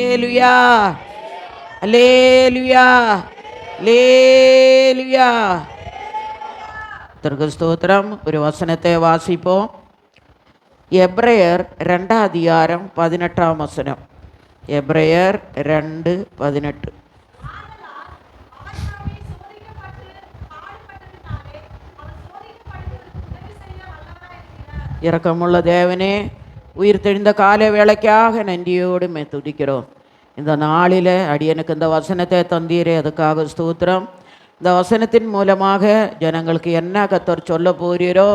அல்லேலுயா, அல்லேலுயா, அல்லேலுயா. கர்த்தருக்கு ஸ்தோத்திரம். ஒரு வசனத்தை வாசிப்போம். எபிரேயர் 2:18. எபிரேயர் 2:18. இரக்கமுள்ள தேவனே, உயிர் தெளிந்த கால வேளைக்காக நன்றியோடு துதிக்கிறோம். இந்த நாளில் அடியனுக்கு இந்த வசனத்தை தந்தீரே, அதுக்காக ஸ்தோத்திரம். இந்த வசனத்தின் மூலமாக ஜனங்களுக்கு என்ன கர்த்தர் சொல்ல போகிறீரோ,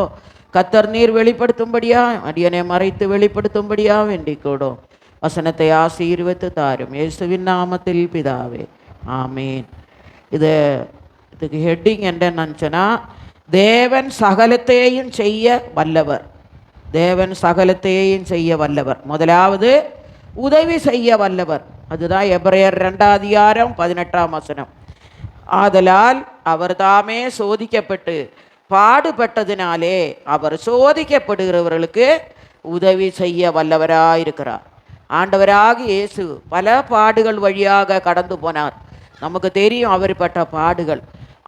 கர்த்தர் நீர் வெளிப்படுத்தும்படியா, அடியனை மறைத்து வெளிப்படுத்தும்படியா வேண்டிக் கூடும். வசனத்தை ஆசீர்வதித்து தாரும், இயேசுவின் நாமத்தில் பிதாவே, ஆமீன். இதுக்கு ஹெட்டிங் என்னன்னு சொன்னால், தேவன் சகலத்தையும் செய்ய வல்லவர். தேவன் சகலத்தையும் செய்ய வல்லவர். முதலாவது உதவி செய்ய வல்லவர். அதுதான் எபிரேயர் 2:18. ஆதலால் அவர் தாமே சோதிக்கப்பட்டு பாடுபட்டதினாலே அவர் சோதிக்கப்படுகிறவர்களுக்கு உதவி செய்ய வல்லவராயிருக்கிறார். ஆண்டவராக இயேசு பல பாடுகள் வழியாக கடந்து போனார். நமக்கு தெரியும் அவர்பட்ட பாடுகள்.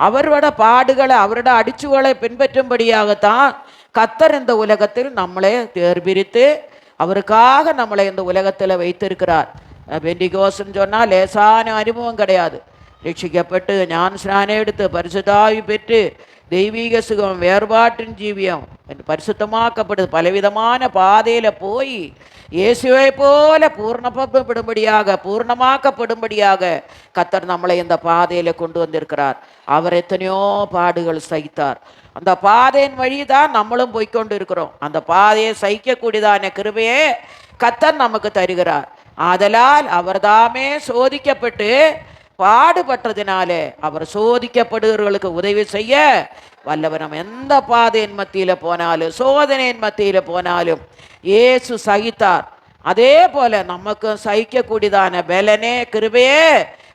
அவரோட பாடுகளை, அவரோட அடிச்சுகளை பின்பற்றும்படியாகத்தான் கர்த்தர் இந்த உலகத்தில் நம்மளை தேர்பிரித்து அவருக்காக நம்மளை இந்த உலகத்தில் வைத்திருக்கிறார். பெண்டிகோஸ்ன்னு சொன்னால் லேசான அனுபவம் கிடையாது. ரட்சிக்கப்பட்டு ஞான ஸ்நானம் எடுத்து பரிசுத்தாவி பெற்று தெய்வீக சுகம், வேறுபாட்டின் ஜீவியம், பரிசுத்தமாக்கப்படுது. பலவிதமான பாதையில் போய் இயேசுவை போல பூர்ணமாக்கப்படும்படியாக கர்த்தர் நம்மளை இந்த பாதையில் கொண்டு வந்திருக்கிறார். அவர் எத்தனையோ பாடுகள் சகித்தார். அந்த பாதையின் வழி தான் நம்மளும் போய்கொண்டு இருக்கிறோம். அந்த பாதையை சகிக்கக்கூடியதான கிருபையே கர்த்தர் நமக்கு தருகிறார். ஆதலால் அவர் தாமே சோதிக்கப்பட்டு பாடுபட்டதினாலே அவர் சோதிக்கப்படுகிறவர்களுக்கு உதவி செய்ய வல்லவர். நம்ம எந்த பாதையின் மத்தியில் போனாலும், சோதனையின் மத்தியில் போனாலும் இயேசு சகித்தார். அதே போல நமக்கும் சகிக்கக்கூடியதான பலனே கிருபையே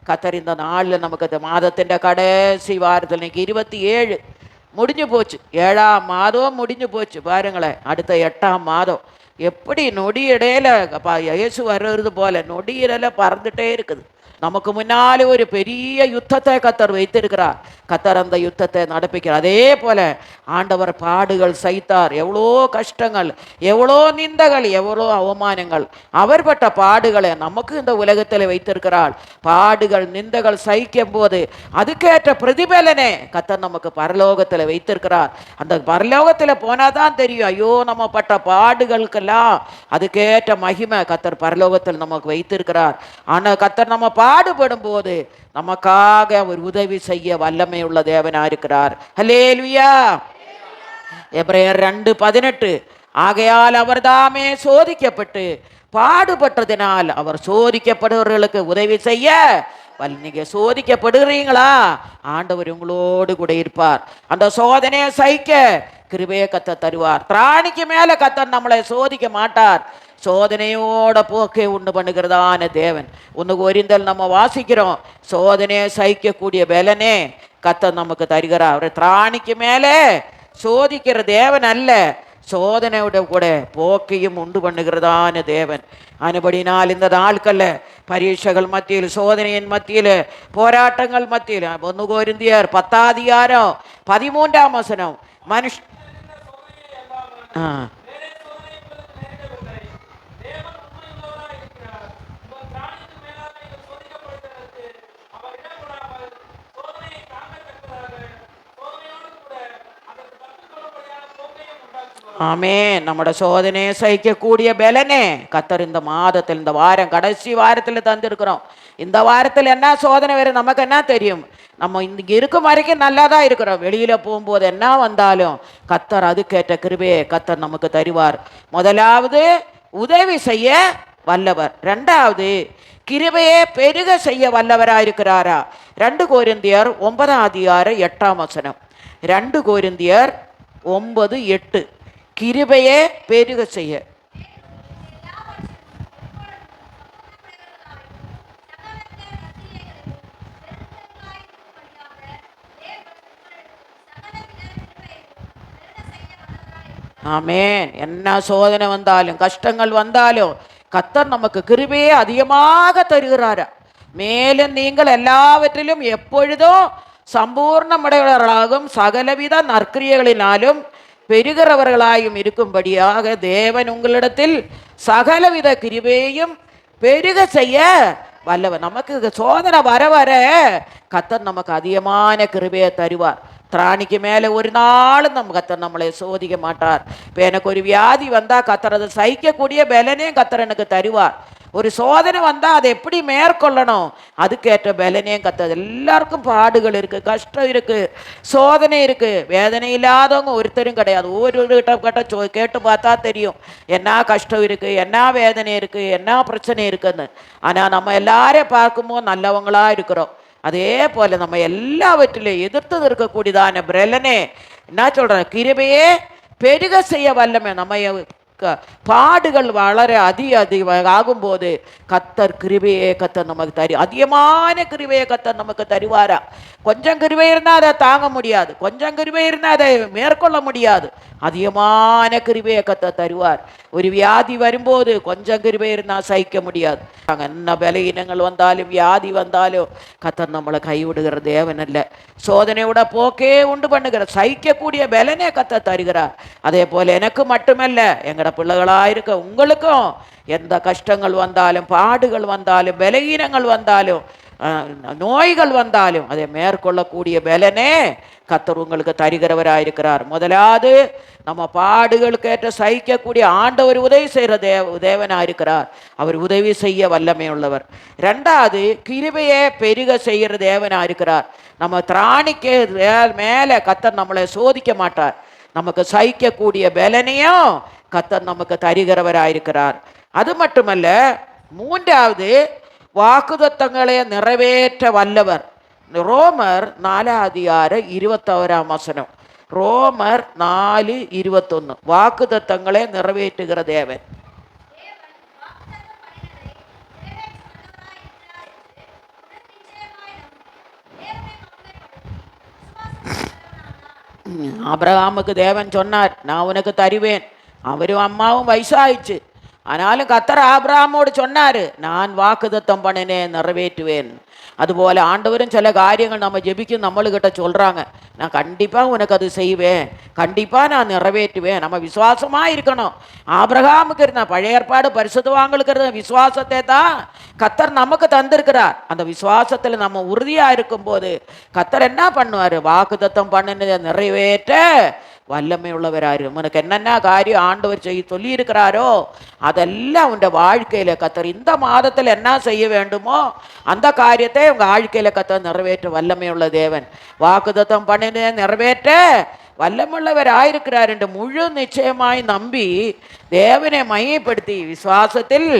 கர்த்தர் இந்த நாளில் நமக்கு, இந்த மாதத்தின் கடைசி வாரத்தில், இன்னைக்கு 27 முடிஞ்சு போச்சு. 7ஆம் மாதம் முடிஞ்சு போச்சு. பாருங்களேன், அடுத்த 8ஆம் மாதம் எப்படி நொடியிடையில இயேசு வர்றது போல நொடியில பறந்துட்டே இருக்குது. நமக்கு முன்னாலே ஒரு பெரிய யுத்தத்தை கர்த்தர் வைத்திருக்கிறார். கர்த்தர் அந்த யுத்தத்தை நடப்பிக்கிறார். அதே போல ஆண்டவர் பாடுகள் சகித்தார். எவ்வளோ கஷ்டங்கள், எவ்வளோ நிந்தகள், எவ்வளோ அவமானங்கள். அவர்பட்ட பாடுகளை நமக்கு இந்த உலகத்தில் வைத்திருக்கிறார். பாடுகள் நிந்தகள் சகிக்கும் போது அதுக்கேற்ற பிரதிபலனே கர்த்தர் நமக்கு பரலோகத்தில் வைத்திருக்கிறார். அந்த பரலோகத்தில் போனாதான் தெரியும், ஐயோ நம்ம பட்ட பாடுகளுக்கெல்லாம் அதுக்கேற்ற மகிமை கர்த்தர் பரலோகத்தில் நமக்கு வைத்திருக்கிறார். ஆனால் கர்த்தர் நம்ம பாடுபடும் போது நமக்காக அவர் உதவி செய்ய வல்லமை உள்ள தேவனா இருக்கிறார். ஹல்லேலூயா. எபிரேயர் 2:18. ஆகையால் அவர் தாமே சோதிக்கப்பட்டு பாடுபட்டதினால் அவர் சோதிக்கப்படுபவர்களுக்கு உதவி செய்ய நீங்க சோதிக்கப்படுகிறீங்களா, ஆண்டவர் உங்களோடு கூட இருப்பார். அந்த சோதனையை சகிக்க கிருபையை கர்த்தர் தருவார். திராணிக்கு மேல கர்த்தர் நம்மளை சோதிக்க மாட்டார். சோதனையோட போக்கை உண்டு பண்ணுகிறதான தேவன். 1 கொரிந்தியர் நம்ம வாசிக்கிறோம், சோதனையை சகிக்கக்கூடிய பலனே கர்த்தர் நமக்கு தருகிறார். அவர் திராணிக்கு மேலே சோதிக்கிற தேவன் அல்ல, சோதனையோட கூட போக்கையும் உண்டு பண்ணுகிறதான தேவன். அதுபடினால் இந்த நாட்கள்ல பரீட்சைகள் மத்தியில், சோதனையின் மத்தியில், போராட்டங்கள் மத்தியில் 1 கொரிந்தியர் 10:13 மனுஷ ஆமென். நம்மட சோதனையை சகிக்கக்கூடிய பலனே கர்த்தர் இந்த மாதத்தில், இந்த வாரம், கடைசி வாரத்தில் தந்திருக்கிறோம். இந்த வாரத்தில் என்ன சோதனை வரும் நமக்கு என்ன தெரியும்? நம்ம இங்கே இருக்கும் வரைக்கும் நல்லா தான் இருக்கிறோம். வெளியில் போகும்போது என்ன வந்தாலும் கர்த்தர் அதுக்கேற்ற கிருபையை கர்த்தர் நமக்கு தருவார். முதலாவது உதவி செய்ய வல்லவர். 2வது கிருபையை பெருக செய்ய வல்லவராயிருக்கிறாரா. 2 கொரிந்தியர் 9:8. 2 கொரிந்தியர் 9:8. கிருபையை பெருக செய்ய. ஆமென். என்ன சோதனை வந்தாலும், கஷ்டங்கள் வந்தாலும் கர்த்தர் நமக்கு கிருபையை அதிகமாக தருகிறாரா. மேலும் நீங்கள் எல்லாவற்றிலும் எப்பொழுதும் சம்பூர்ணமுடையவர்களாகும் சகலவித நற்கிரியைகளினாலும் பெருகிறவர்களாயும் இருக்கும்படியாக தேவன் உங்களிடத்தில் சகலவித கிருபையையும் பெருக செய்ய வல்லவர். நமக்கு சோதனை வர வர கர்த்தர் நமக்கு அதிகமான கிருபையை தருவார். திராணிக்கு மேலே ஒரு நாளும் கர்த்தர் நம்மளை சோதிக்க மாட்டார். இப்போ எனக்கு ஒரு வியாதி வந்தால் கர்த்தர் அதை சகிக்கக்கூடிய பலனையும் கர்த்தர் எனக்கு தருவார். ஒரு சோதனை வந்தால் அதை எப்படி மேற்கொள்ளணும் அதுக்கேற்ற பலனையும் கர்த்தர். எல்லாருக்கும் பாடுகள் இருக்குது, கஷ்டம் இருக்குது, சோதனை இருக்குது. வேதனை இல்லாதவங்க ஒருத்தரும் கிடையாது. ஒவ்வொரு கேட்டு பார்த்தா தெரியும் என்ன கஷ்டம் இருக்குது, என்ன வேதனை இருக்குது, என்ன பிரச்சனை இருக்குன்னு. ஆனால் நம்ம எல்லாரையும் பார்க்கும்போது நல்லவங்களாக இருக்கிறோம். அதே போல நம்ம எல்லாவற்றிலையும் எதிர்த்து இருக்கக்கூடியதான பிரலனே என்ன சொல்ற கிருபையே பெருக செய்ய வல்லமே. நம்ம பாடுகள் வளர ஆகும்போது கர்த்தர் கிருபையே கர்த்தர் நமக்கு அதிகமான கிருபையை கர்த்தர் நமக்கு தருவாரா. கொஞ்சம் கிருபை இருந்தால் அதை தாங்க முடியாது, கொஞ்சம் கிருபை இருந்தால் அதை மேற்கொள்ள முடியாது. அதிகமான கிருபையை கர்த்தர் தருவார். ஒரு வியாதி வரும்போது கொஞ்சம் கிருபை இருந்தால் சகிக்க முடியாது. என்ன பலகீனங்கள் வந்தாலும் வியாதி வந்தாலும் கர்த்தர் நம்மளை கைவிடுகிற தேவன் அல்ல. சோதனையோட போக்கே உண்டு பண்ணுகிற சகிக்கக்கூடிய பலனே கர்த்தர் தருகிறார். அதே போல எனக்கு மட்டுமல்ல, எங்கட பிள்ளைகளாயிருக்க உங்களுக்கும் எந்த கஷ்டங்கள் வந்தாலும் பாடுகள் வந்தாலும் பலகீனங்கள் வந்தாலும் நோய்கள் வந்தாலும் அதை மேற்கொள்ளக்கூடிய பலனே கர்த்தர் உங்களுக்கு தருகிறவராயிருக்கிறார். முதலாவது நம்ம பாடுகளுக்கு ஏற்ற சகிக்கக்கூடிய ஆண்டவர் உதவி செய்கிற தேவனாயிருக்கிறார். அவர் உதவி செய்ய வல்லமை உள்ளவர். ரெண்டாவது கிருபையை பெருக செய்கிற தேவனாயிருக்கிறார். நம்ம திராணிக்கு மேலே கர்த்தர் நம்மளை சோதிக்க மாட்டார். நமக்கு சகிக்கக்கூடிய பலனையும் கர்த்தர் நமக்கு தருகிறவராயிருக்கிறார். அது மட்டுமல்ல, மூன்றாவது வாக்குத்தத்தங்களை நிறைவேற்ற வல்லவர். ரோமர் 4:21. ரோமர் 4:21 வாக்குத்தத்தங்களை நிறைவேற்றுகிற தேவன். ஆபிரகாமுக்கு தேவன் சொன்னார், நான் உனக்கு தருவேன். அவரும் அம்மாவும் வயசாயிடுச்சு. ஆனாலும் கர்த்தர் ஆபிரகாமோடு சொன்னார், நான் வாக்குத்தத்தம் பண்ணினேன், நிறைவேற்றுவேன். அதுபோல் ஆண்டவரும் சில காரியங்கள் நம்ம ஜெபிக்கும் நம்மளுக்கிட்ட சொல்கிறாங்க, நான் கண்டிப்பாக உனக்கு அது செய்வேன், கண்டிப்பாக நான் நிறைவேற்றுவேன். நம்ம விசுவாசமாக இருக்கணும். ஆபிரகாமுக்கு இருந்த பழைய ஏற்பாடு பரிசுத்தவான்களுக்கு இருந்த விசுவாசத்தை தான் கர்த்தர் நமக்கு தந்திருக்கிறார். அந்த விசுவாசத்தில் நம்ம உறுதியாக இருக்கும்போது கர்த்தர் என்ன பண்ணுவார், வாக்குத்தத்தம் பண்ணினதை நிறைவேற்ற வல்லமை உள்ளவராரு. உனக்கு என்னென்ன காரியம் ஆண்டவர் செய்ய சொல்லி இருக்கிறாரோ அதெல்லாம் உன் வாழ்க்கையில கர்த்தர் இந்த மாதத்தில் என்ன செய்ய வேண்டுமோ அந்த காரியத்தை உங்க வாழ்க்கையில கர்த்தர் நிறைவேற்ற வல்லமை உள்ள தேவன். வாக்குத்தத்தம் பண்ணின நிறைவேற்ற வல்லமுள்ளவர் ஆயிருக்கிறார் என்று முழு நிச்சயமாய் நம்பி தேவனை மையப்படுத்தி விசுவாசத்தில்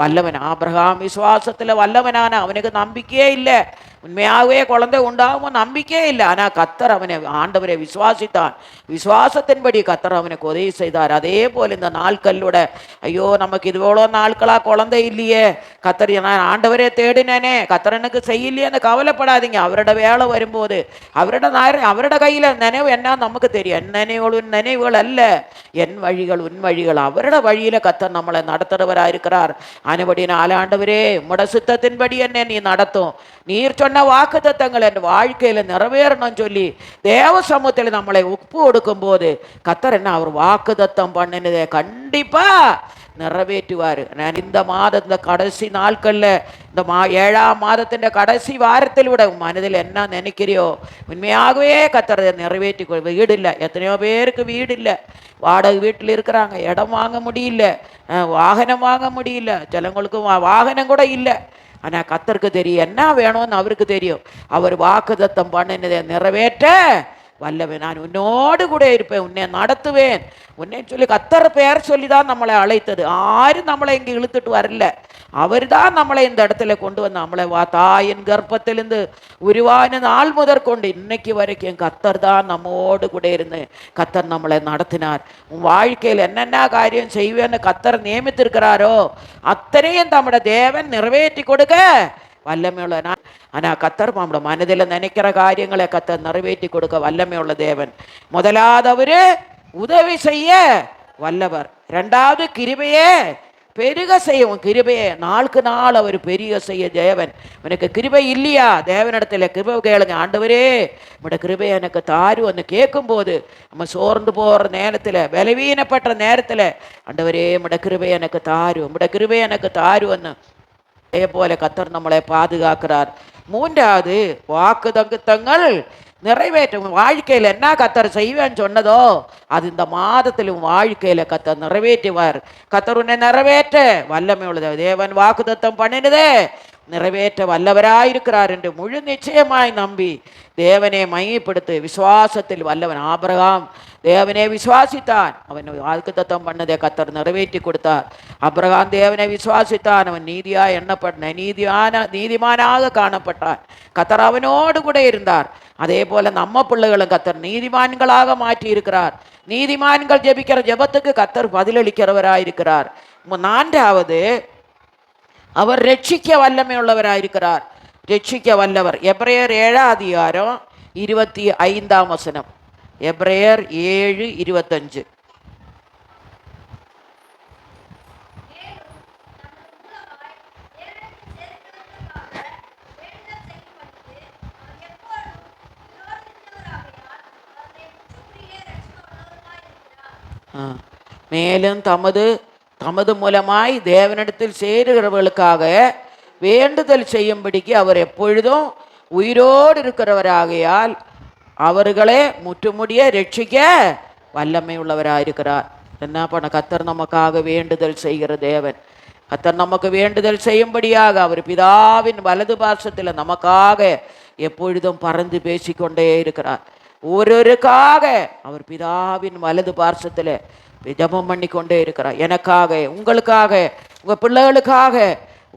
வல்லவன். ஆபிரகாம் விசுவாசத்தில் வல்லவனான, அவனுக்கு நம்பிக்கையே இல்லை, உண்மையாகவே குழந்தை உண்டாகும் நம்பிக்கையே இல்லை. ஆனால் கர்த்தர் அவனை ஆண்டவரை விசுவாசித்தான். விசுவாசத்தின்படி கர்த்தர் அவனுக்கு உதவி செய்தார். அதே போல் இந்த நாட்களோட ஐயோ நமக்கு இது எவ்வளோ நாட்களாக குழந்தை இல்லையே, கர்த்தர் நான் ஆண்டவரே தேடினேனே, கர்த்தரனுக்கு செய்யலையேன்னு கவலைப்படாதீங்க. அவரோட வேலை வரும்போது அவரோட கையில் நினைவு என்ன நமக்கு தெரியும். என் நினைவுகள் நினைவுகள் அல்ல, என் வழிகள் உன் வழிகள். அவரோட வழியில கர்த்தர் நம்மளை நடத்துறவராக இருக்கிறார். ஆனபடி ஆண்டவரே உம்முடைய சித்தத்தின்படி என்ன நீ நடத்தும், நீர் சொன்ன வாக்குத்தத்தங்கள் என் வாழ்க்கையில நிறைவேறணும் சொல்லி தேவ சமூகத்தில் நம்மளை ஒப்பு கொடுக்கும் போது கர்த்தர் என்ன அவர் வாக்குத்தத்தம் பண்ணினதை கண்டிப்பா நிறைவேற்றுவார். நான் இந்த மாதம் இந்த கடைசி நாட்களில் இந்த 7ஆம் மாதத்தின் கடைசி வாரத்தில் விட மனதில் என்ன நினைக்கிறியோ உண்மையாகவே கர்த்தர் நிறைவேற்றி. வீடு இல்லை, எத்தனையோ பேருக்கு வீடு இல்லை, வாடகை வீட்டில் இருக்கிறாங்க, இடம் வாங்க முடியல, வாகனம் வாங்க முடியல, சிலங்களுக்கு வாகனம் கூட இல்லை. ஆனால் கர்த்தருக்கு தெரியும் என்ன வேணும்னு அவருக்கு தெரியும். அவர் வாக்குத்தத்தம் பண்ணினதை நிறைவேற்ற வல்லவன். நான் உன்னோடு கூட இருப்பேன், உன்னை நடத்துவேன், உன்னை சொல்லி கர்த்தர் பெயர் சொல்லி தான் நம்மளை அழைத்தது. யாரும் நம்மளை இங்கே இழுத்துட்டு வரல, அவர் தான் நம்மளை இந்த இடத்துல கொண்டு வந்து நம்மளை தாயின் கர்ப்பத்திலிருந்து உருவான நாள் முதற்கொண்டு இன்னைக்கு வரைக்கும் கர்த்தர் தான் நம்மோடு கூட இருந்து கர்த்தர் நம்மளை நடத்தினார். உன் வாழ்க்கையில் என்னென்ன காரியம் செய்வேன்னு கர்த்தர் நியமித்திருக்கிறாரோ அத்தனையும் நம்முடைய தேவன் நிறைவேற்றி கொடுக்க வல்லமை உள்ள. ஆனால் கர்த்தர் நம்முடைய மனதில் நினைக்கிற காரியங்களை கர்த்தர் நிறைவேற்றி கொடுக்க வல்லமை உள்ள தேவன். முதலாவது அவரு உதவி செய்ய வல்லவர், இரண்டாவது கிருபையே பெருக செய்யும் கிருபையை நாளுக்கு நாள் அவர் பெருக செய்ய தேவன். எனக்கு கிருபை இல்லையா? தேவனிடத்துல கிருபை கேளுங்க. ஆண்டவரே உங்களோட கிருபை எனக்கு தாருன்னு கேட்கும்போது, நம்ம சோர்ந்து போகிற நேரத்தில், பலவீனப்பட்ட நேரத்தில், ஆண்டவரே உங்களோட கிருபை எனக்கு தாரு, உங்களோட கிருபை எனக்கு தாருன்னு அதே போல கர்த்தர் நம்மளை பாதுகாக்கிறார். மூன்றாவது, வாக்கு தங்குத்தங்கள் நிறைவேற்றும். வாழ்க்கையில் என்ன கர்த்தர் செய்வேன்னு சொன்னதோ அது இந்த மாதத்திலும் வாழ்க்கையில் கர்த்தர் நிறைவேற்றுவார். கர்த்தர் உன்னை நிறைவேற்ற வல்லமை உள்ளது. தேவன் வாக்குத்தத்தம் பண்ணினதே நிறைவேற்ற வல்லவராயிருக்கிறார் என்று முழு நிச்சயமாய் நம்பி தேவனை மையப்படுத்து. விசுவாசத்தில் வல்லவன் ஆபிரகாம் தேவனை விசுவாசித்தான், அவன் வாக்குத்தத்தம் பண்ணதை கர்த்தர் நிறைவேற்றி கொடுத்தார். ஆபிரகாம் தேவனை விசுவாசித்தான், அவன் நீதியாய் எண்ணப்பட்ட நீதிமானாக காணப்பட்டான். கர்த்தர் அவனோடு கூட இருந்தார். அதே போல நம்ம பிள்ளைகளும் கர்த்தர் நீதிமான்களாக மாற்றி இருக்கிறார். நீதிமான்கள் ஜெபிக்கிற ஜெபத்துக்கு கர்த்தர் பதிலளிக்கிறவராயிருக்கிறார். நான்காவது, அவர் ரட்சிக்க வல்லமை உள்ளவராயிருக்கிறார். ரட்சிக்க வல்லவர். எபிரேயர் 7:25. எபிரேயர் 7:25. மேலும் தமது மூலமாய் தேவனிடத்தில் சேருகிறவர்களுக்காக வேண்டுதல் செய்யும்படிக்கு அவர் எப்பொழுதும் உயிரோடு இருக்கிறவராகையால் அவர்களே முற்றுமுடிய ரட்சிக்க வல்லமை உள்ளவராயிருக்கிறார். என்ன பண்ண? கர்த்தர் நமக்காக வேண்டுதல் செய்கிற தேவன். கர்த்தர் நமக்கு வேண்டுதல் செய்யும்படியாக அவர் பிதாவின் வலது பாசத்தில் நமக்காக எப்பொழுதும் பறந்து பேசிக்கொண்டே இருக்கிறார். ஒருவருக்காக அவர் பிதாவின் வலது பார்சத்தில் ஜெபம் பண்ணி கொண்டே இருக்கிறார். எனக்காக, உங்களுக்காக, உங்கள் பிள்ளைகளுக்காக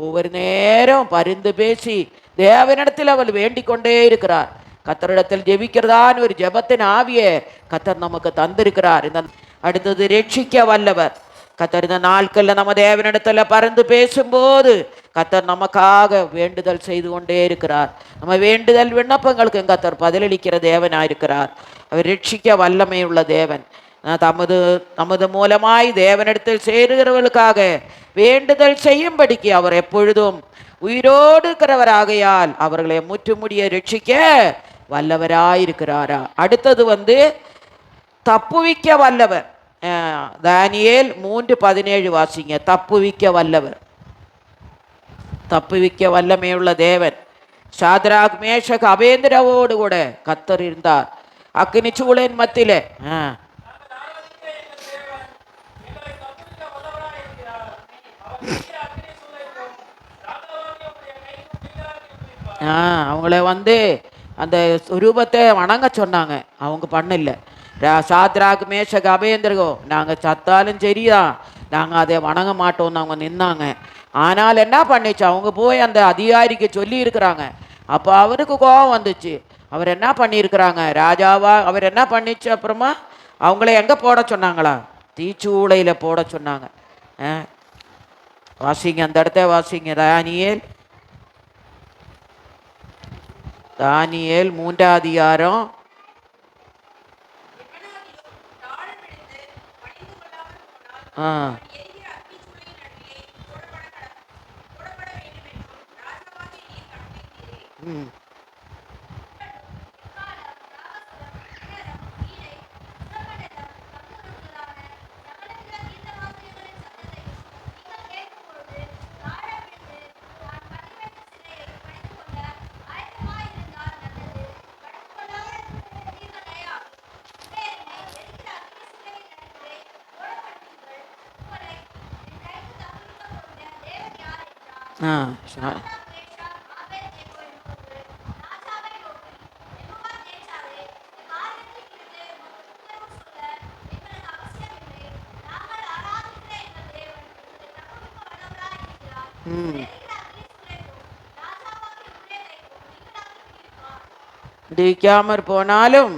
ஒவ்வொரு நேரம் பரிந்து பேசி தேவனிடத்தில் அவர் வேண்டிக் கொண்டே இருக்கிறார். கர்த்தரிடத்தில் ஜெபிக்கிறதான்னு ஒரு ஜெபத்தின் ஆவியை கர்த்தர் நமக்கு தந்திருக்கிறார். இந்த அடுத்தது, ரட்சிக்க வல்லவர். கர்த்தர் இந்த நாட்களில் நம்ம தேவனிடத்தில் பறந்து பேசும்போது கர்த்தர் நமக்காக வேண்டுதல் செய்து கொண்டே இருக்கிறார். நம்ம வேண்டுதல் விண்ணப்பங்களுக்கு கர்த்தர் பதிலளிக்கிற தேவனாயிருக்கிறார். அவர் ரட்சிக்க வல்லமை உள்ள தேவன். தமது மூலமாய் தேவனிடத்தில் சேருகிறவர்களுக்காக வேண்டுதல் செய்யும்படிக்கு அவர் எப்பொழுதும் உயிரோடு இருக்கிறவராகையால் அவர்களை முற்றுமுடிய ரட்சிக்க வல்லவராயிருக்கிறாரா. அடுத்தது தப்புவிக்க வல்லவர். தானியேல் 3:17 வாசிங்க. தப்புவிக்க வல்லவர். தப்புவிக்க வல்லமையுள்ள தேவன். சாத்ராக் மேஷக் அபேந்திராவோடு கூட கர்த்தர் இருந்தார் அக்கினி சூளையின் மத்தியிலே. அவங்கள அந்த ரூபத்தை வணங்க சொன்னாங்க, அவங்க பண்ணல. சாத்ராக் மேஷக் அபேந்திரகோ, நாங்கள் சத்தாலும் சரிதான், நாங்கள் அதை வணங்க மாட்டோம்னு அவங்க நின்னாங்க. ஆனால் என்ன பண்ணிச்சு, அவங்க போய் அந்த அதிகாரிக்கு சொல்லி இருக்கிறாங்க. அப்போ அவருக்கு கோபம் வந்துச்சு. அவர் என்ன பண்ணியிருக்கிறாங்க, ராஜாவா அவர் என்ன பண்ணிச்சு, அப்புறமா அவங்கள எங்கே போட சொன்னாங்களா, தீச்சூளையில் போட சொன்னாங்க. வாசிங்க, அந்த இடத்த வாசிங்க. தானியேல் 3ஆம் அதிகாரம். ஜெயிக்காமற் போனாலும்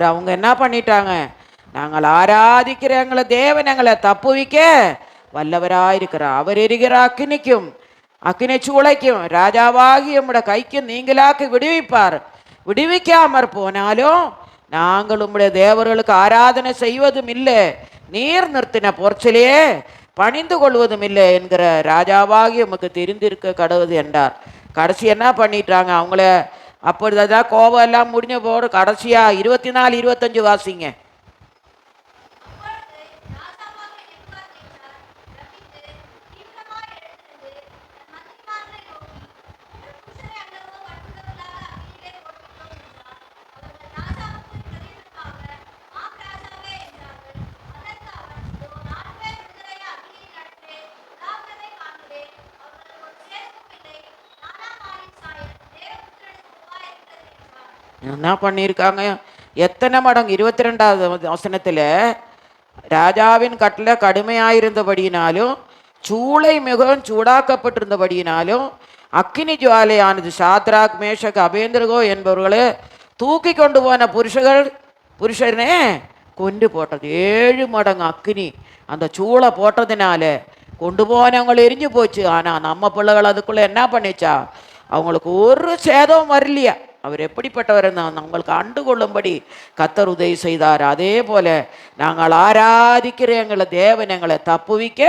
அவங்க என்ன பண்ணிட்டாங்க, நாங்கள் ஆராதிக்கிற எங்களை தேவன் எங்களை தப்புவிக்க வல்லவராயிருக்கிறார். அவர் எரிகிற அக்கினிக்கும் அக்கினி சூளைக்கும் ராஜாவாகி நம்முடைய கைக்கு நீங்களாக்கி விடுவிப்பார். விடுவிக்காமற் போனாலும் நாங்கள் உம்முடைய தேவர்களுக்கு ஆராதனை செய்வதும் இல்லை, நீர் நிறுத்தின பொற்சிலையே பணிந்து கொள்வதும் இல்லை என்கிற ராஜாவாகி உமக்கு தெரிந்திருக்க கடவுது என்றார். கடைசி என்ன பண்ணிட்டாங்க அவங்கள? அப்படிதான் கோபம் எல்லாம் முடிஞ்ச போது கடைசியா 24, 25 வாசிங்க. என்ன பண்ணியிருக்காங்க? எத்தனை மடங்கு? 22வது வசனத்தில் ராஜாவின் கட்டளை கடுமையாயிருந்தபடியினாலும் சூளை மிகவும் சூடாக்கப்பட்டிருந்தபடியினாலும் அக்கினி ஜுவாலையானது சாத்ராக் மேஷக் அபேந்திரகோ என்பவர்களை தூக்கி கொண்டு போன புருஷனே கொண்டு போட்டது. 7 மடங்கு அக்கினி அந்த சூளை போட்டதுனால கொண்டு போனவங்க எரிஞ்சு போச்சு. ஆனால் நம்ம பிள்ளைகள் அதுக்குள்ளே என்ன பண்ணிச்சா? அவங்களுக்கு ஒரு சேதம் வரலையா? அவர் எப்படிப்பட்டவர் அவங்களுக்கு அண்டு கொள்ளும்படி கர்த்தர் உதவி செய்தார். அதே போல நாங்கள் ஆராதிக்கிற எங்களை தேவன் எங்களை தப்புவிக்க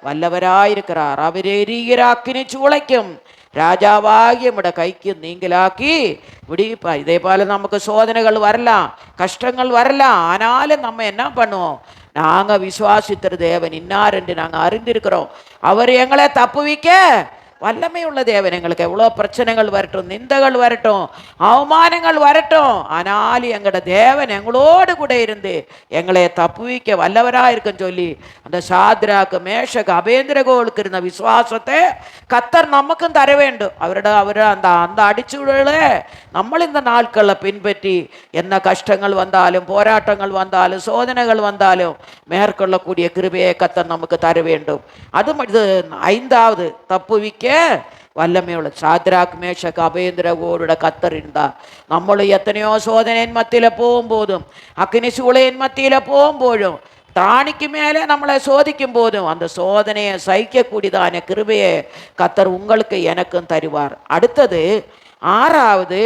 வல்லவராயிருக்கிறார். அவர் எரிகிற அக்கினி சூளைக்கும் ராஜாவாகி நம்முடைய கைக்கு நீங்களாக்கி விடுவிப்பார். இதே போல நமக்கு சோதனைகள் வரலாம், கஷ்டங்கள் வரலாம். ஆனாலும் நம்ம என்ன பண்ணுவோம்? நாங்கள் விசுவாசித்திர தேவன் இன்னார் என்று நாங்கள் அறிந்திருக்கிறோம். அவர் எங்களை தப்புவிக்க வல்லமை உள்ள தேவன். எங்களுக்கு எவ்வளோ பிரச்சனைகள் வரட்டும், நிந்தகள் வரட்டும், அவமானங்கள் வரட்டும், ஆனாலும் எங்களோட தேவன் எங்களோடு கூட இருந்து எங்களை தப்புவிக்க வல்லவராக இருக்குன்னு சொல்லி அந்த சாத்ராக்கு மேஷக் அபேந்திரகோளுக்கு இருந்த விசுவாசத்தை கர்த்தர் நமக்கும் தர வேண்டும். அவர் அந்த அந்த அடிச்சுடலை நம்மளும் இந்த நாட்களில் பின்பற்றி என்ன கஷ்டங்கள் வந்தாலும், போராட்டங்கள் வந்தாலும், சோதனைகள் வந்தாலும் மேற்கொள்ளக்கூடிய கிருபையை கர்த்தர் நமக்கு தர வேண்டும். அது 5வது தப்புவிக்க வல்லமை உள்ள சாத்ராக் மேஷக் அபேந்திரகோரோட கர்த்தர் இருந்தார். நம்மளும் எத்தனையோ சோதனையின் மத்தியில் போகும்போதும், அக்கினி சூளையின் மத்தியில் போகும்போதும், தானிக்கு மேலே நம்மளை சோதிக்கும் போதும் அந்த சோதனையை சகிக்கக்கூடியதான கிருபையை கர்த்தர் உங்களுக்கு எனக்கும் தருவார். அடுத்தது 6வது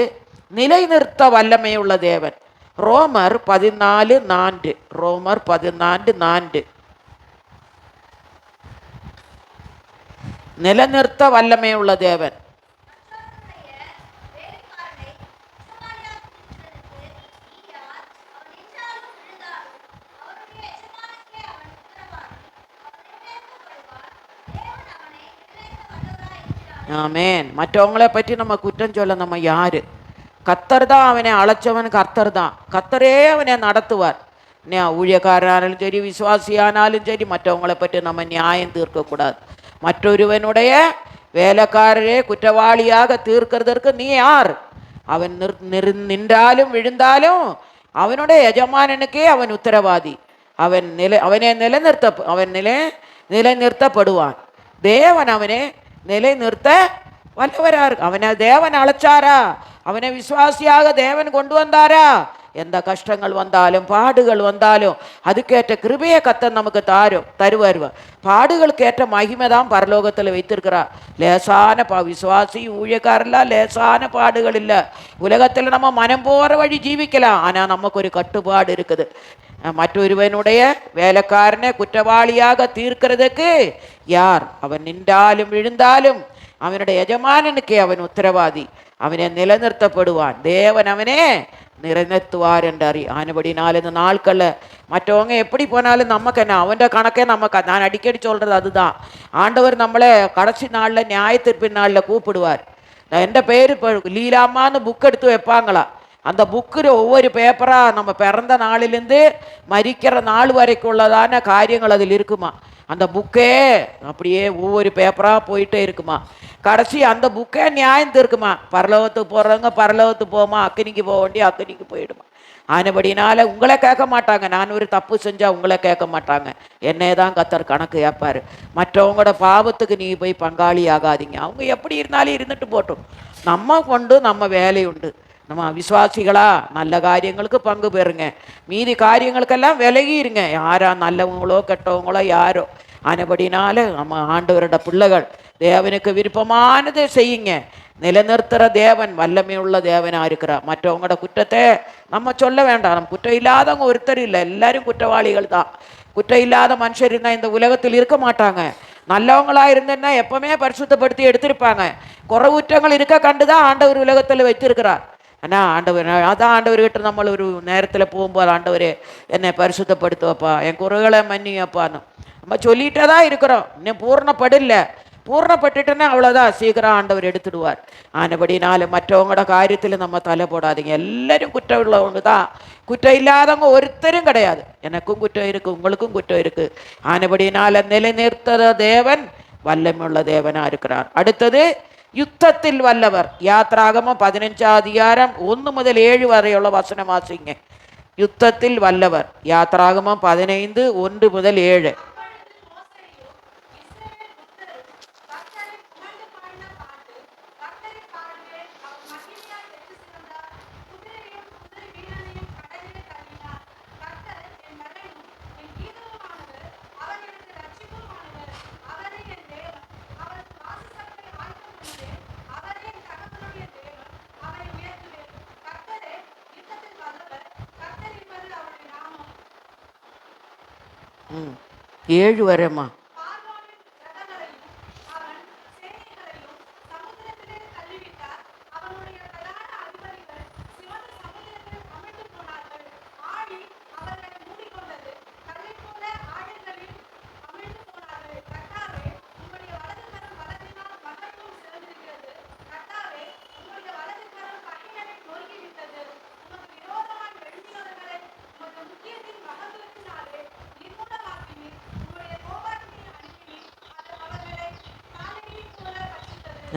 நிலைநிறுத்த வல்லமை உள்ள தேவன். ரோமர் 14:4. ரோமர் 14:4. நிலநிறுத்த வல்லமை உள்ள தேவன். ஆமேன். மற்றவங்களை பற்றி நம்ம குற்றம் சொல்ல நம்ம யாரு? கர்த்தர் தான் அவனை அழைச்சவன். கர்த்தர் தான், கர்த்தரே அவனை நடத்துவார். ஊழியக்காரனாலும் சரி, விசுவாசியானாலும் சரி, மற்றவங்களை பற்றி நம்ம நியாயம் தீர்க்கக்கூடாது. மற்றொருவனுடைய வேலைக்காரரே குற்றவாளியாக தீர்க்கிறதற்கு நீ யார்? அவன் நின்றாலும் விழுந்தாலும் அவனுடைய எஜமானனுக்கே அவன் உத்தரவாதி. அவனை நிலைநிறுத்தப்படுவான். தேவன் அவனை நிலைநிறுத்த வல்லவரார். அவனை தேவன் அழைச்சாரா? அவனை விசுவாசியாக தேவன் கொண்டு வந்தாரா? எந்த கஷ்டங்கள் வந்தாலும், பாடுகள் வந்தாலும் அதுக்கேற்ற கிருபையை கர்த்தர் நமக்கு தருவார். பாடுகளுக்கு ஏற்ற மகிமை தான் பரலோகத்தில் வைத்திருக்கிறார். லேசான விசுவாசி ஊழியக்காரெல்லாம் லேசான பாடுகள் இல்லை. உலகத்தில் நம்ம மனம் போகிற வழி ஜீவிக்கலாம். ஆனால் நமக்கு ஒரு கட்டுப்பாடு இருக்குது. மற்றொருவனுடைய வேலைக்காரனை குற்றவாளியாக தீர்க்கிறதுக்கு யார்? அவன் நின்றாலும் விழுந்தாலும் அவனுடைய எஜமானனுக்கே அவன் உத்தரவாதி. அவனை நிலைநிறுத்தப்படுவான். தேவன் அவனே நிலைநிறுத்துவார் என்றார். ஆனபடினால் இந்த நாட்களில் மற்றவங்க எப்படி போனாலும் நமக்கு என்ன, அவன் கணக்கே நமக்கு. நான் அடிக்கடி சொல்கிறது அதுதான். ஆண்டவர் நம்மளை கடைசி நாளில் நியாயத்தீர்ப்பின் நாளில் கூப்பிடுவார். நான் எந்த பேர் இப்போ லீலாமான்னு புக் எடுத்து வைப்பாங்களா? அந்த புக்கில் ஒவ்வொரு பேப்பராக நம்ம பிறந்த நாளிலேருந்து மரிக்கிற நாள் வரைக்கும் உள்ளதான காரியங்கள் அதில் இருக்குமா. அந்த புக்கே அப்படியே ஒவ்வொரு பேப்பராக போயிட்டே இருக்குமா. கடைசி அந்த புக்கே நியாயம் இருக்குமா. பரலோகத்துக்கு போகிறவங்க பரலோகத்துக்கு போமா, அக்கினிக்கு போக வேண்டிய அக்கினிக்கு போயிடுமா. ஆனபடினால உங்களை கேட்க மாட்டாங்க. நான் ஒரு தப்பு செஞ்சால் உங்களை கேட்க மாட்டாங்க. என்னை தான் கர்த்தர் கணக்கு கேட்பார். மற்றவங்களோட பாவத்துக்கு நீ போய் பங்காளி ஆகாதீங்க. அவங்க எப்படி இருந்தாலும் இருந்துட்டு போட்டோம். நம்ம கொண்டு நம்ம வேலை உண்டு. நம்ம விசுவாசிகளா நல்ல காரியங்களுக்கு பங்கு பெறுங்க. மீதி காரியங்களுக்கெல்லாம் விலகி இருங்க. யாரா நல்லவங்களோ கெட்டவங்களோ யாரோ, ஆனபடினால நம்ம ஆண்டவரோட பிள்ளைகள் தேவனுக்கு விருப்பமானதை செய்யுங்க. நிலைநிறுத்துகிற தேவன் வல்லமை உள்ள தேவனாக இருக்கிறார். மற்றவங்களோட குற்றத்தை நம்ம சொல்ல வேண்டாம். நம்ம குற்றம் இல்லாதவங்க ஒருத்தர் இல்லை, எல்லாரும் குற்றவாளிகள் தான். குற்றம் இல்லாத மனுஷர் இருந்தால் இந்த உலகத்தில் இருக்க மாட்டாங்க. நல்லவங்களாக இருந்தேன்னா எப்பவுமே பரிசுத்தப்படுத்தி எடுத்திருப்பாங்க. குறவுற்றங்கள் இருக்க கண்டுதான் ஆண்டவர் உலகத்தில் வச்சிருக்கிறார். ஆனால் ஆண்டவர் அதான் ஆண்டவர்கிட்ட நம்மள ஒரு நேரத்தில் போகும்போது, ஆண்டவரே என்னை பரிசுத்தப்படுத்துவப்பா, என் குறைகளை மன்னியப்பான்னு நம்ம சொல்லிகிட்டே தான் இருக்கிறோம். இன்னும் பூர்ணப்படலை. பூர்ணப்பட்டுட்டுன்னா அவ்வளோதான், சீக்கிரம் ஆண்டவர் எடுத்துடுவார். ஆனபடினால மற்றவங்களோட காரியத்தில் நம்ம தலை போடாதீங்க. எல்லாரும் குற்றம் உள்ளவங்க தான், குற்றம் இல்லாதவங்க ஒருத்தரும் கிடையாது. எனக்கும் குற்றம் இருக்குது, உங்களுக்கும் குற்றம் இருக்குது. ஆனபடினால நிலைநிறுத்துகிற தேவன் வல்லமையுள்ள தேவனாக இருக்கிறார். அடுத்தது யுத்தத்தில் வல்லவர். யாத்ராகமம் 15ஆம் அதிகாரம் 1 முதல் 7 வரையுள்ள வசனம் வாசிங்க. யுத்தத்தில் வல்லவர். யாத்ராகமம் 15 1 முதல் 7. ம் 7 வரேம்மா.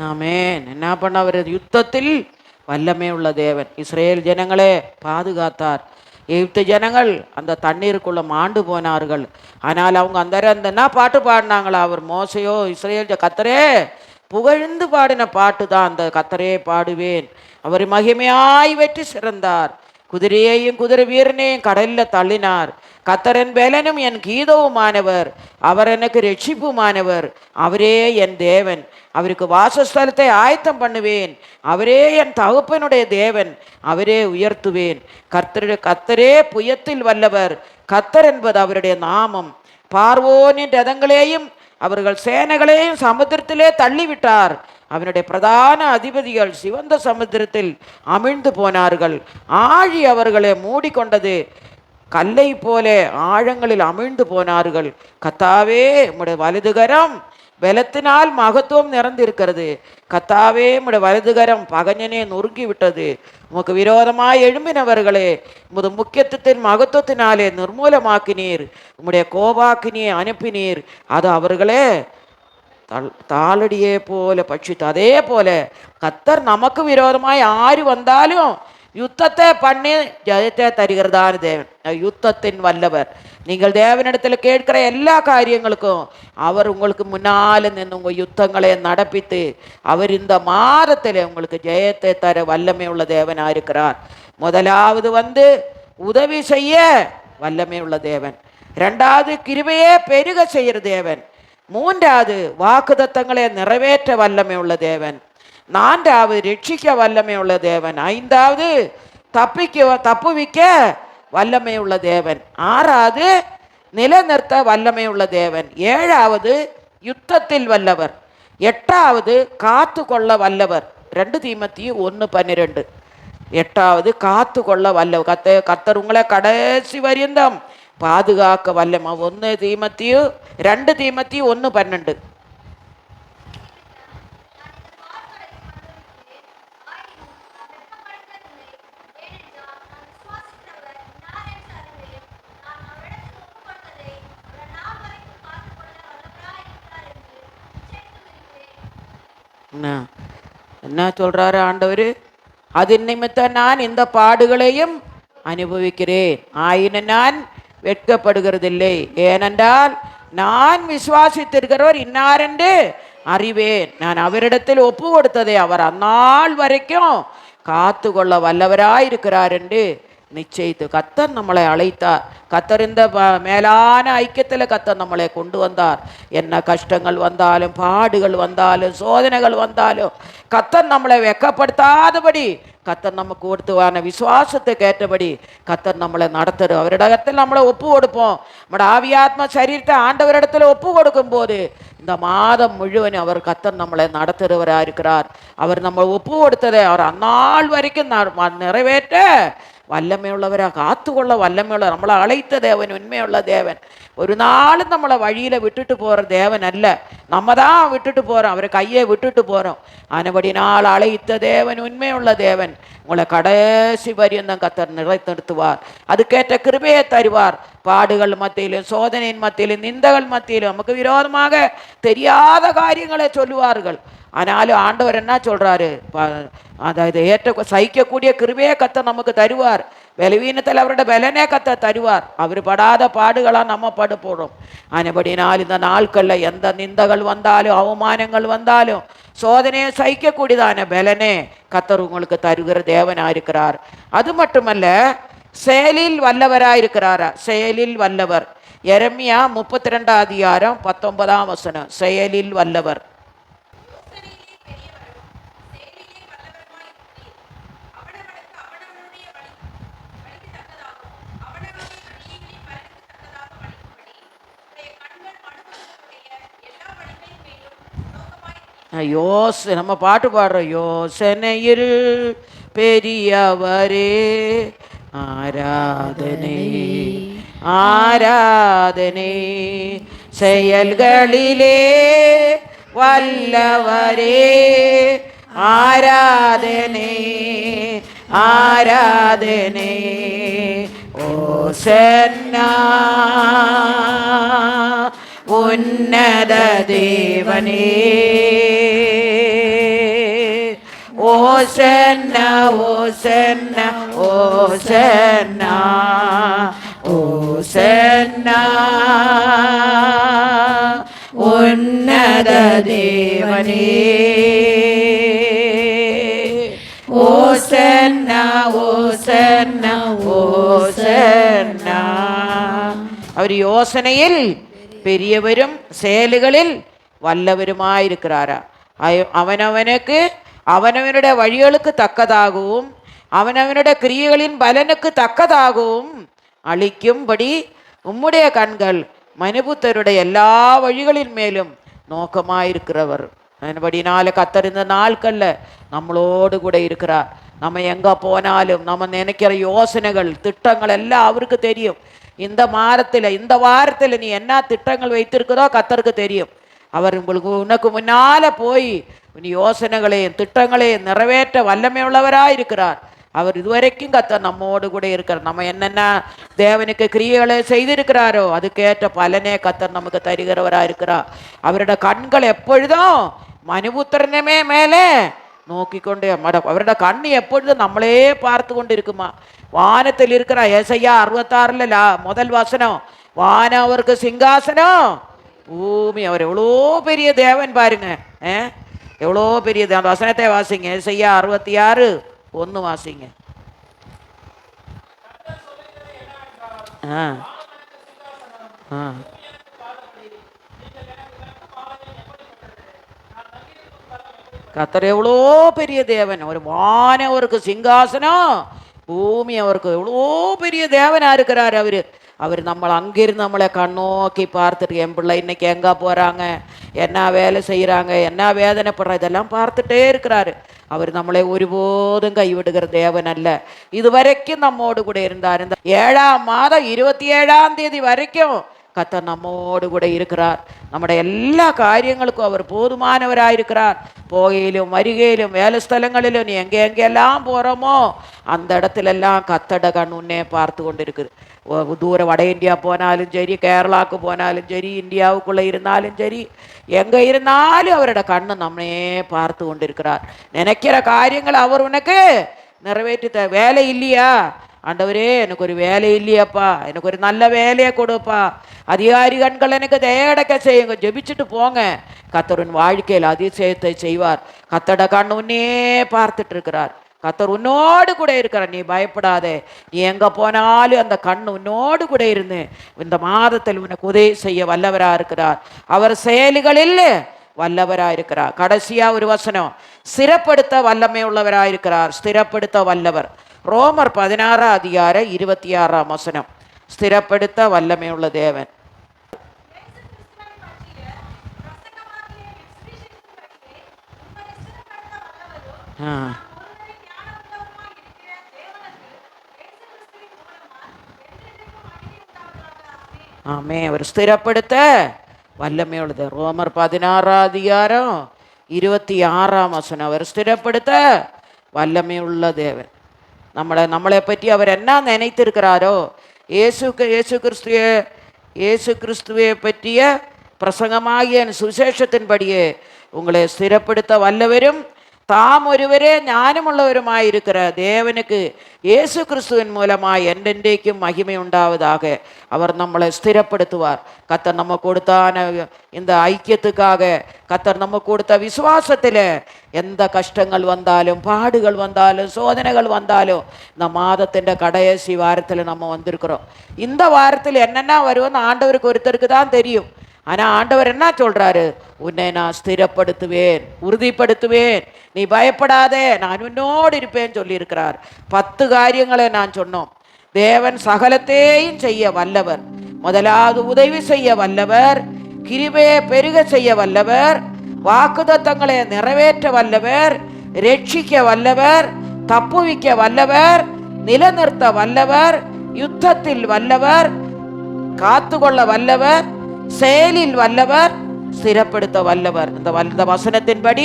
ஆமென். என்ன பண்ணவர்? யுத்தத்தில் வல்லமை உள்ள தேவன். இஸ்ரேல் ஜனங்களே பாதுகாத்தார். எகிப்து ஜனங்கள் அந்த தண்ணீருக்குள்ள மாண்டு போனார்கள். ஆனால் அவங்க அந்த பாட்டு பாடினாங்களா? அவர் மோசையோ இஸ்ரேல் கத்தரே புகழ்ந்து பாடின பாட்டு தான் அந்த கத்தரே பாடுவேன். அவர் மகிமையாய் வெற்றி சிறந்தார். குதிரையையும் குதிரை வீரனையும் கடலில் தள்ளினார். கத்தரன் பேலனும் என் கீதவுமானவர், அவர் எனக்கு ரட்சிப்புமானவர். அவரே என் தேவன், அவருக்கு வாசஸ்தலத்தை ஆயத்தம் பண்ணுவேன். அவரே என் தகப்பனுடைய தேவன், அவரே உயர்த்துவேன். கத்தரே புயத்தில் வல்லவர். கத்தர் என்பது அவருடைய நாமம். பார்வோனின் ரதங்களையும் அவர்கள் சேனைகளையும் சமுத்திரத்திலே தள்ளிவிட்டார். அவனுடைய பிரதான அதிபதிகள் சிவந்த சமுத்திரத்தில் அமிழ்ந்து போனார்கள். ஆழி அவர்களை மூடிக்கொண்டது. கல்லை போல ஆழங்களில் அமிழ்ந்து போனார்கள். கத்தாவே உம்முடைய வலதுகரம் பலத்தினால் மகத்துவம் நிறைந்திருக்கிறது. கத்தாவே உம்முடைய வலதுகரம் பகைஞனே நொறுங்கி விட்டது. உமக்கு விரோதமாய் எழும்பினவர்களே உமது முக்கியத்துவத்தின் மகத்துவத்தினாலே நிர்மூலமாக்கினீர். உம்முடைய கோபாக்கினியை அனுப்பினீர். அது அவர்களே தாளடியே போல பட்சித்து. அதே போல கத்தர் நமக்கு விரோதமாய் யாரு வந்தாலும் யுத்தத்தை பண்ணி ஜெயத்தை தருகிறதான தேவன், யுத்தத்தின் வல்லவர். நீங்கள் தேவனிடத்தில் கேட்கிற எல்லா காரியங்களுக்கும் அவர் உங்களுக்கு முன்னால் நின்று உங்கள் யுத்தங்களை நடப்பித்து அவர் இந்த மாதத்தில் உங்களுக்கு ஜெயத்தை தர வல்லமை உள்ள தேவனாக இருக்கிறார். முதலாவது உதவி செய்ய வல்லமை உள்ள தேவன். 2வது கிருபையே பெருக செய்கிற தேவன். 3வது வாக்குத்தத்தங்களை நிறைவேற்ற வல்லமை உள்ள தேவன். 4வது ரட்சிக்க வல்லமை உள்ள தேவன். 5வது தப்புவிக்க வல்லமை உள்ள தேவன். 6வது நிலைநிறுத்த வல்லமை உள்ள தேவன். 7வது யுத்தத்தில் வல்லவர். 8வது காத்து கொள்ள வல்லவர். 2 தீமோத்தேயு 1:12. 8வது காத்து கொள்ள வல்லவர். கத்தர் உங்களை கடைசி வரியந்தம் பாதுகாக்க வல்லமை. 1 தீமோத்தேயு 2 தீமோத்தேயு 1:12. என்ன சொல்றாரு ஆண்டவர்? அது நிமித்தம் நான் இந்த பாடுகளையும் அனுபவிக்கிறேன், ஆயினும் நான் வெட்கப்படுகிறதில்லை. ஏனென்றால் நான் விசுவாசித்திருக்கிறவர் இன்னாரென்று அறிவேன். நான் அவரிடத்தில் ஒப்பு கொடுத்ததை அவர் அந்நாள் வரைக்கும் காத்து கொள்ள வல்லவராயிருக்கிறார் என்று நிச்சயித்து கத்தர் நம்மளை அழைத்தார். கத்தர் இந்த மேலான ஐக்கியத்தில் கத்தர் நம்மளை கொண்டு வந்தார். என்ன கஷ்டங்கள் வந்தாலும், பாடுகள் வந்தாலும், சோதனைகள் வந்தாலும் கத்தர் நம்மளை வெட்கப்படுத்தாதபடி கத்தர் நமக்கு கொடுத்துவான விசுவாசத்துக்கு ஏற்றபடி கத்தர் நம்மளை நடத்துரு. அவரிடத்தில் நம்மளை ஒப்பு கொடுப்போம். நம்மளோட ஆவியாத்மா சரீரத்தை ஆண்டவரிடத்துல ஒப்பு கொடுக்கும் போது இந்த மாதம் முழுவதும் அவர் கத்தர் நம்மளை நடத்துகிறவராக இருக்கிறார். அவர் நம்ம ஒப்பு கொடுத்ததை அவர் அந்நாள் வரைக்கும் நிறைவேற்ற வல்லமையுள்ளவராக, காத்துக்கொள்ள வல்லமையுள்ள, நம்மளை அழைத்த தேவன் உண்மையுள்ள தேவன். ஒரு நாளும் நம்மளை வழியில் விட்டுட்டு போகிற தேவன் அல்ல. நம்ம தான் விட்டுட்டு போகிறோம், அவரை கையை விட்டுட்டு போகிறோம். ஆனபடினால் அழைத்த தேவன் உண்மையுள்ள தேவன். உங்களை கடைசி பரியந்தம் கத்தர் நிலைநிறுத்துவார். அதுக்கேற்ற கிருபையை தருவார். பாடுகள் மத்தியிலும், சோதனையின் மத்தியிலும், நிந்தகள் மத்தியிலும் நமக்கு விரோதமாக தெரியாத காரியங்களை சொல்லுவார்கள். ஆனாலும் ஆண்டவர் என்ன சொல்றாரு, அதாவது ஏற்ற சகிக்கக்கூடிய கிருபையே கத்த நமக்கு தருவார். பலவீனத்தில் அவரோட பலனே கத்த தருவார். அவர் படாத பாடுகளா நம்ம படு போடும். ஆனபடினால் இந்த நாட்களில் எந்த நிந்தகள் வந்தாலும், அவமானங்கள் வந்தாலும், சோதனையை சகிக்கக்கூடியதான பலனே கத்தர் உங்களுக்கு தருகிற தேவனா இருக்கிறார். அது மட்டுமல்ல, செயலில் வல்லவராயிருக்கிறாரா? செயலில் வல்லவர். எரேமியா 32 அதிகாரம் 19 வசனம். செயலில் வல்லவர். நம்ம பாட்டு பாடுறோம். யோசனையில் பெரியவரே ஆராதனை ஆராதனை, செயல்களிலே வல்லவரே ஆராதனை ஆராதனை. ஓசன்னா உன்னத தேவனே, ஓசன்னா ஓசன்னா ஓசன்னா ஓசன்னா உன்னத தேவனே, ஓசன்னா ஓசன்னா ஓசன்னா. அவர் யோசனையில் பெரியவரும் செயல்களில் வல்லவருமாயிருக்கிறாரா? அவனவனுக்கு அவனவனுடைய வழிகளுக்கு தக்கதாகவும் அவனவனுடைய கிரியைகளின் பலனுக்கு தக்கதாகவும் அளிக்கும்படி உம்முடைய கண்கள் மனுபுத்தருடைய எல்லா வழிகளின் மேலும் நோக்கமாயிருக்கிறவர். அதன்படினால கத்தர் இந்த நாட்களில் நம்மளோடு கூட இருக்கிறார். நம்ம எங்கே போனாலும் நம்ம நினைக்கிற யோசனைகள், திட்டங்கள் எல்லாம் அவருக்கு தெரியும். இந்த வாரத்தில் நீ என்ன திட்டங்கள் வைத்திருக்கிறதோ கத்தருக்கு தெரியும். அவர் உனக்கு முன்னால போய் யோசனைகளையும் திட்டங்களையும் நிறைவேற்ற வல்லமை உள்ளவராக இருக்கிறார். அவர் இதுவரைக்கும் கத்தர் நம்மோடு கூட இருக்கிறார். நம்ம என்னென்ன தேவனுக்கு கிரியைகளை செய்திருக்கிறாரோ அதுக்கேற்ற பலனே கத்தர் நமக்கு தருகிறவராக இருக்கிறார். அவரோட கண்கள் எப்பொழுதும் மனுபுத்திரனமே மேலே நோக்கி கொண்டு, அவரோட கண் எப்பொழுதும் நம்மளே பார்த்து கொண்டு இருக்குமா. வானத்தில் இருக்கிற ஏசாயா 66 முதல் வசனம், வானம் அவருக்கு சிங்காசனம், பூமி அவர் எவ்வளோ பெரிய தேவன் பாருங்க. எவ்வளோ பெரிய தேவன். வசனத்தை வாசிங்க. ஏசாயா 66:1 வாசிங்க. கர்த்தர் எவ்வளோ பெரிய தேவன். ஒரு வானம் அவருக்கு சிங்காசனம், பூமி அவருக்கு எவ்வளோ பெரிய தேவனாக இருக்கிறார். அவர் நம்மளை அங்கிருந்து நம்மளை கண்ணோக்கி பார்த்துட்டு, என் பிள்ளை இன்னைக்கு எங்கே போகிறாங்க, என்ன வேலை செய்கிறாங்க, என்ன வேதனைப்படுற, இதெல்லாம் பார்த்துட்டே இருக்கிறாரு. அவர் நம்மளை ஒருபோதும் கைவிடுகிற தேவன் அல்ல. இதுவரைக்கும் நம்மோடு கூட இருந்தார். இந்த 7ஆம் மாதம் 27ஆம் தேதி வரைக்கும் கர்த்தர் நம்மோடு கூட இருக்கிறார். நம்முடைய எல்லா காரியங்களுக்கும் அவர் போதுமானவராயிருக்கிறார். போகையிலும் வருகையிலும் வேலை ஸ்தலங்களிலும் நீ எங்கெல்லாம் போகிறோமோ அந்த இடத்துலெல்லாம் கர்த்தரோட கண் உன்னே பார்த்து கொண்டு இருக்குது. தூர வட இந்தியா போனாலும் சரி, கேரளாவுக்கு போனாலும் சரி, இந்தியாவுக்குள்ளே இருந்தாலும் சரி, எங்கே இருந்தாலும் அவரோட கண்ணு நம்மளே பார்த்து கொண்டு இருக்கிறார். நினைக்கிற காரியங்கள் அவர் உனக்கு நிறைவேற்றி வேலை இல்லையா, ஆண்டவரே எனக்கு ஒரு வேலை இல்லையாப்பா, எனக்கு ஒரு நல்ல வேலையை கொடுப்பா, அதிகாரி கண்கள் எனக்கு தயடக்க செய்யுங்க, ஜெபிச்சுட்டு போங்க. கர்த்தரின் வாழ்க்கையில் அதிசயத்தை செய்வார். கர்த்தரோட கண் உன்னே பார்த்துட்டு இருக்கிறார். கத்தர் உன்னோடு கூட இருக்கிறார். நீ பயப்படாதே. நீ எங்க போனாலும் அந்த கண் உன்னோடு கூட இருந்து இந்த மாதத்தில் உனக்கு உதவி செய்ய வல்லவரா இருக்கிறார். அவர் செயல்களில் வல்லவரா இருக்கிறார். கடைசியா ஒரு வசனம், ஸ்திரப்படுத்த வல்லமை உள்ளவரா இருக்கிறார். ஸ்திரப்படுத்த வல்லவர். ரோமர் 16:26 ஸ்திரப்படுத்த வல்லமை உள்ள தேவன். ஆமே, அவர் ஸ்திரப்படுத்த வல்லமை உள்ளது. ரோமர் 16:26 அவர் ஸ்திரப்படுத்த வல்லமை உள்ள தேவன். நம்மளை பற்றி அவர் என்ன நினைத்திருக்கிறாரோ, இயேசு கிறிஸ்துவை பற்றிய பிரசங்கமாகிய சுவிசேஷத்தின்படியே உங்களை ஸ்திரப்படுத்த வல்லவரும் தாம் ஒருவரே ஞானமுள்ளவருமாயிருக்கிற தேவனுக்கு இயேசு கிறிஸ்துவின் மூலமாய் என்றென்றைக்கும் மகிமை உண்டாவதாக. அவர் நம்மளை ஸ்திரப்படுத்துவார். கத்தர் நம்ம கொடுத்தான இந்த ஐக்கியத்துக்காக, கத்தர் நம்ம கொடுத்த விசுவாசத்தில் எந்த கஷ்டங்கள் வந்தாலும், பாடுகள் வந்தாலும், சோதனைகள் வந்தாலும், இந்த மாதத்தின் கடைசி வாரத்தில் நம்ம வந்திருக்கிறோம். இந்த வாரத்தில் என்னென்ன வருவோன்னு ஆண்டவருக்கு ஒருத்தருக்கு தான் தெரியும். ஆனால் ஆண்டவர் என்ன சொல்றாரு? உன்னை நான் ஸ்திரப்படுத்துவேன், உறுதிப்படுத்துவேன், நீ பயப்படாதே, நான் உன்னோடு இருப்பேன் சொல்லியிருக்கிறார். 10 காரியங்களை நான் சொன்னோம். தேவன் சகலத்தையும் செய்ய வல்லவர். முதலாவது உதவி செய்ய வல்லவர், கிருபையை பெருக செய்ய வல்லவர், வாக்குத்தத்தங்களை நிறைவேற்ற வல்லவர், ரட்சிக்க வல்லவர், தப்புவிக்க வல்லவர், நிலநிறுத்த வல்லவர், யுத்தத்தில் வல்லவர், காத்துக்கொள்ள வல்லவர், செயலில் வல்லவர், ஸ்திரப்படுத்த வல்லவர். இந்த வசனத்தின்படி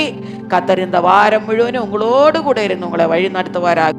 கத்தர் இந்த வாரம் முழுவதும் உங்களோடு கூட இருந்து உங்களை வழி நடத்துவாராக.